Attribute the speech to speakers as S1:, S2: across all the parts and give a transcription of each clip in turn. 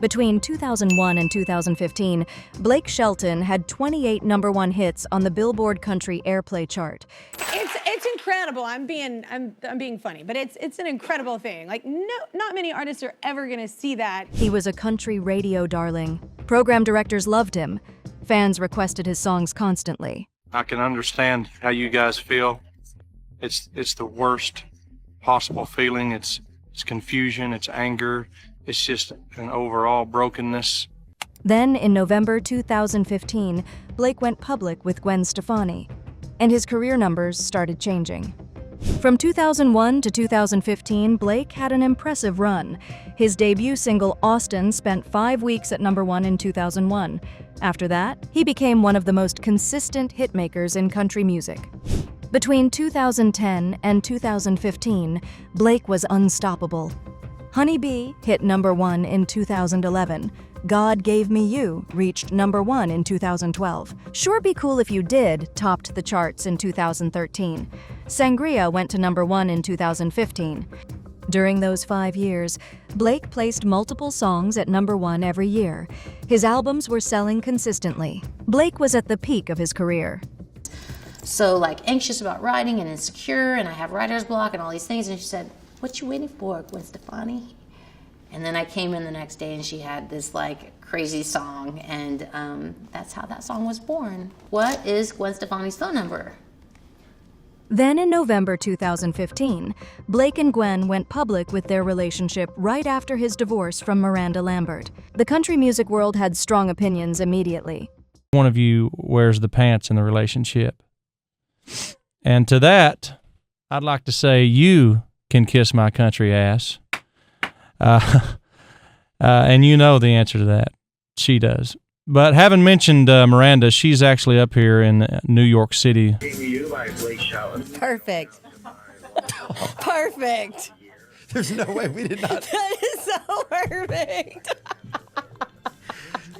S1: Between 2001 and 2015, Blake Shelton had 28 #1 hits on the Billboard Country Airplay chart.
S2: It's incredible. I'm being funny, but it's an incredible thing. Like, not many artists are ever gonna see that.
S1: He was a country radio darling. Program directors loved him. Fans requested his songs constantly.
S3: I can understand how you guys feel. It's the worst possible feeling. It's confusion, it's anger, it's just an overall brokenness.
S1: Then, in November 2015, Blake went public with Gwen Stefani, and his career numbers started changing. From 2001 to 2015, Blake had an impressive run. His debut single, Austin, spent 5 weeks at #1 in 2001. After that, he became one of the most consistent hitmakers in country music. Between 2010 and 2015, Blake was unstoppable. Honey Bee hit #1 in 2011. God Gave Me You reached #1 in 2012. Sure Be Cool If You Did topped the charts in 2013. Sangria went to #1 in 2015. During those 5 years, Blake placed multiple songs at #1 every year. His albums were selling consistently. Blake was at the peak of his career.
S4: So anxious about writing and insecure, and I have writer's block and all these things, and she said, "What you waiting for, Gwen Stefani?" And then I came in the next day and she had this crazy song, and that's how that song was born. What is Gwen Stefani's phone number?
S1: Then in November 2015, Blake and Gwen went public with their relationship right after his divorce from Miranda Lambert. The country music world had strong opinions immediately.
S5: One of you wears the pants in the relationship. And to that, I'd like to say you can kiss my country ass. And you know the answer to that. She does. But having mentioned Miranda, she's actually up here in New York City.
S6: Perfect. Perfect.
S7: There's no way we did not.
S6: That is so perfect.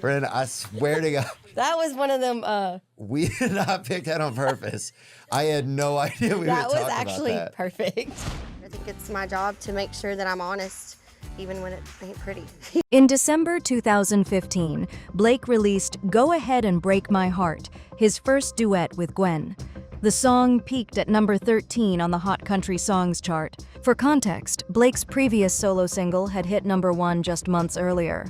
S7: Brandon, I swear to God.
S6: That was one of them.
S7: We did not pick that on purpose. I had no idea we would talk about that.
S6: That was actually perfect.
S8: I think it's my job to make sure that I'm honest, even when it ain't pretty.
S1: In December 2015, Blake released Go Ahead and Break My Heart, his first duet with Gwen. The song peaked at #13 on the Hot Country Songs chart. For context, Blake's previous solo single had hit #1 just months earlier.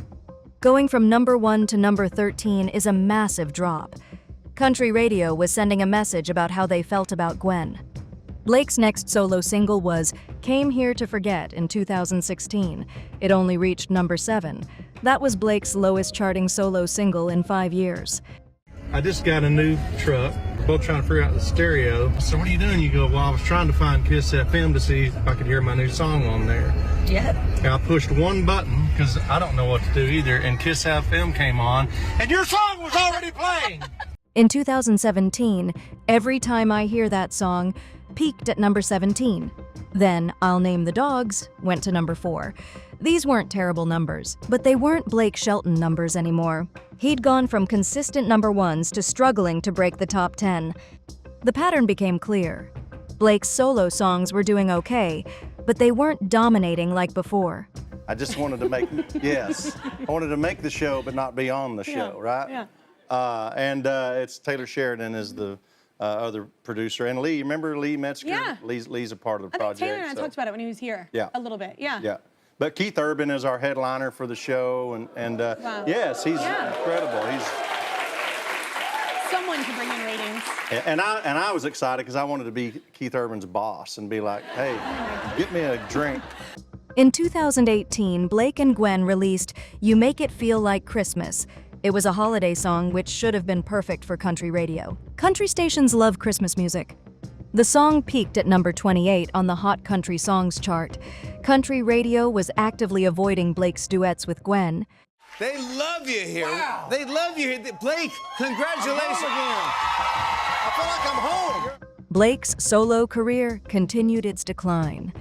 S1: Going from #1 to #13 is a massive drop. Country radio was sending a message about how they felt about Gwen. Blake's next solo single was Came Here to Forget in 2016. It only reached #7. That was Blake's lowest charting solo single in 5 years.
S3: I just got a new truck. We're both trying to figure out the stereo. So what are you doing? You go, well, I was trying to find Kiss FM to see if I could hear my new song on there.
S6: Yep.
S3: And I pushed one button because I don't know what to do either, and Kiss FM came on, and your song was already playing.
S1: In 2017, Every Time I Hear That Song peaked at #17. Then I'll Name the Dogs went to #4. These weren't terrible numbers, but they weren't Blake Shelton numbers anymore. He'd gone from consistent #1s to struggling to break the top 10. The pattern became clear. Blake's solo songs were doing okay, but they weren't dominating like before.
S9: I just wanted to make, yes, I wanted to make the show but not be on the show, right?
S2: Yeah.
S9: And it's Taylor Sheridan is the other producer. And Lee, remember Lee Metzger?
S2: Yeah.
S9: Lee's a part of the project.
S2: Taylor and I talked about it when he was here.
S9: Yeah.
S2: A little bit, yeah.
S9: Yeah. But Keith Urban is our headliner for the show, and
S2: Wow.
S9: yes, he's incredible.
S2: Someone to bring in ratings.
S9: And I was excited because I wanted to be Keith Urban's boss and be like, hey, get me a drink.
S1: In 2018, Blake and Gwen released You Make It Feel Like Christmas. It was a holiday song which should have been perfect for country radio. Country stations love Christmas music. The song peaked at #28 on the Hot Country Songs chart. Country radio was actively avoiding Blake's duets with Gwen.
S10: They love you here. Wow. They love you here. Blake, congratulations. I feel like I'm home.
S1: Blake's solo career continued its decline.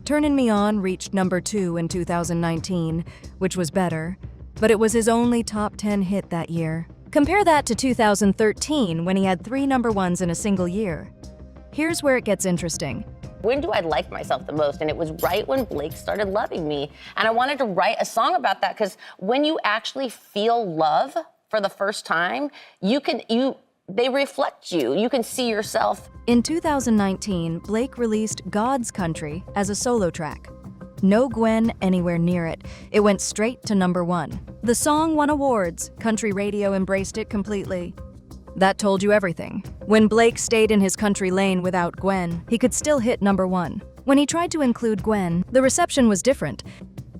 S1: Turnin' Me On reached #2 in 2019, which was better, but it was his only top 10 hit that year. Compare that to 2013 when he had 3 #1s in a single year. Here's where it gets interesting.
S11: When do I like myself the most? And it was right when Blake started loving me. And I wanted to write a song about that because when you actually feel love for the first time, they reflect you. You can see yourself.
S1: In 2019, Blake released God's Country as a solo track. No Gwen anywhere near it. It went straight to #1. The song won awards. Country radio embraced it completely. That told you everything. When Blake stayed in his country lane without Gwen, he could still hit #1. When he tried to include Gwen, the reception was different.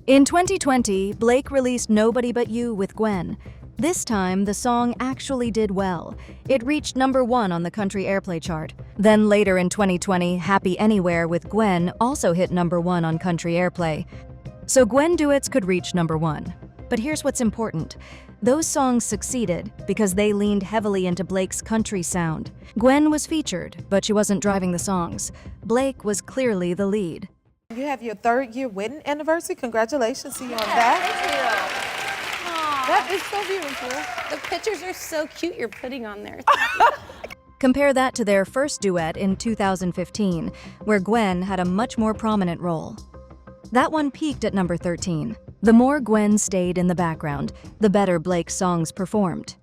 S1: In 2020, Blake released Nobody But You with Gwen. This time, the song actually did well. It reached #1 on the Country Airplay chart. Then later in 2020, Happy Anywhere with Gwen also hit #1 on Country Airplay. So Gwen duets could reach #1. But here's what's important. Those songs succeeded because they leaned heavily into Blake's country sound. Gwen was featured, but she wasn't driving the songs. Blake was clearly the lead.
S12: You have your 3rd-year wedding anniversary. Congratulations to you on that. That is so beautiful.
S2: The pictures are so cute you're putting on there.
S1: Compare that to their first duet in 2015, where Gwen had a much more prominent role. That one peaked at #13. The more Gwen stayed in the background, the better Blake's songs performed.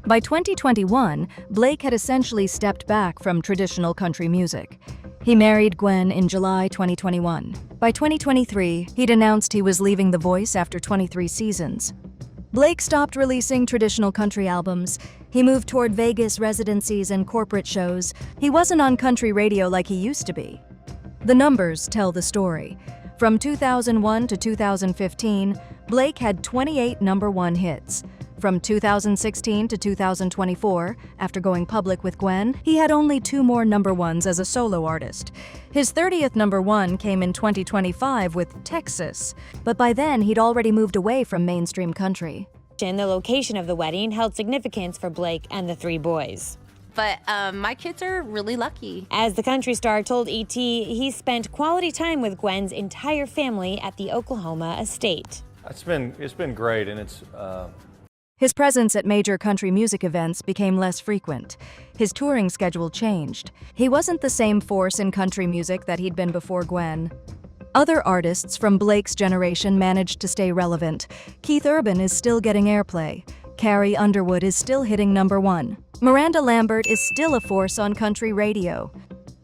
S1: By 2021, Blake had essentially stepped back from traditional country music. He married Gwen in July 2021. By 2023, he'd announced he was leaving The Voice after 23 seasons. Blake stopped releasing traditional country albums. He moved toward Vegas residencies and corporate shows. He wasn't on country radio like he used to be. The numbers tell the story. From 2001 to 2015, Blake had 28 #1 hits. From 2016 to 2024, after going public with Gwen, he had only 2 more #1s as a solo artist. His 30th #1 came in 2025 with Texas, but by then he'd already moved away from mainstream country.
S13: The location of the wedding held significance for Blake and the 3 boys.
S11: But my kids are really lucky.
S13: As the country star told ET, he spent quality time with Gwen's entire family at the Oklahoma estate.
S5: It's been great, and
S1: His presence at major country music events became less frequent. His touring schedule changed. He wasn't the same force in country music that he'd been before Gwen. Other artists from Blake's generation managed to stay relevant. Keith Urban is still getting airplay. Carrie Underwood is still hitting #1. Miranda Lambert is still a force on country radio.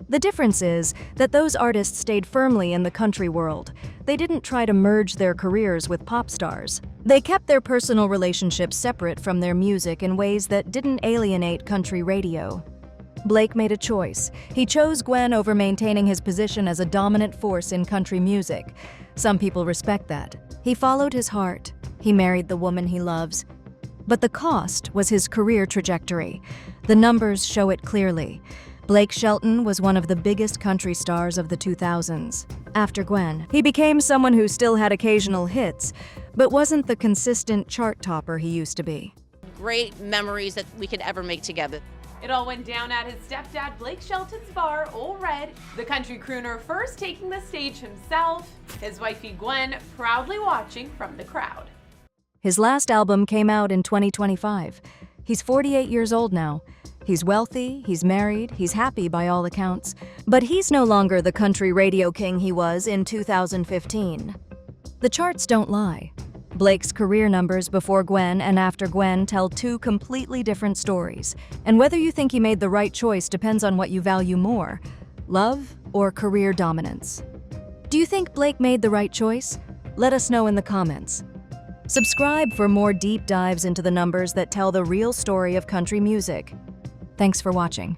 S1: The difference is that those artists stayed firmly in the country world. They didn't try to merge their careers with pop stars. They kept their personal relationships separate from their music in ways that didn't alienate country radio. Blake made a choice. He chose Gwen over maintaining his position as a dominant force in country music. Some people respect that. He followed his heart. He married the woman he loves. But the cost was his career trajectory. The numbers show it clearly. Blake Shelton was one of the biggest country stars of the 2000s. After Gwen, he became someone who still had occasional hits, but wasn't the consistent chart topper he used to be.
S11: Great memories that we could ever make together.
S14: It all went down at his stepdad Blake Shelton's bar, Ole Red, the country crooner first taking the stage himself, his wifey Gwen proudly watching from the crowd.
S1: His last album came out in 2025. He's 48 years old now. He's wealthy, he's married, he's happy by all accounts. But he's no longer the country radio king he was in 2015. The charts don't lie. Blake's career numbers before Gwen and after Gwen tell 2 completely different stories. And whether you think he made the right choice depends on what you value more, love or career dominance. Do you think Blake made the right choice? Let us know in the comments. Subscribe for more deep dives into the numbers that tell the real story of country music. Thanks for watching.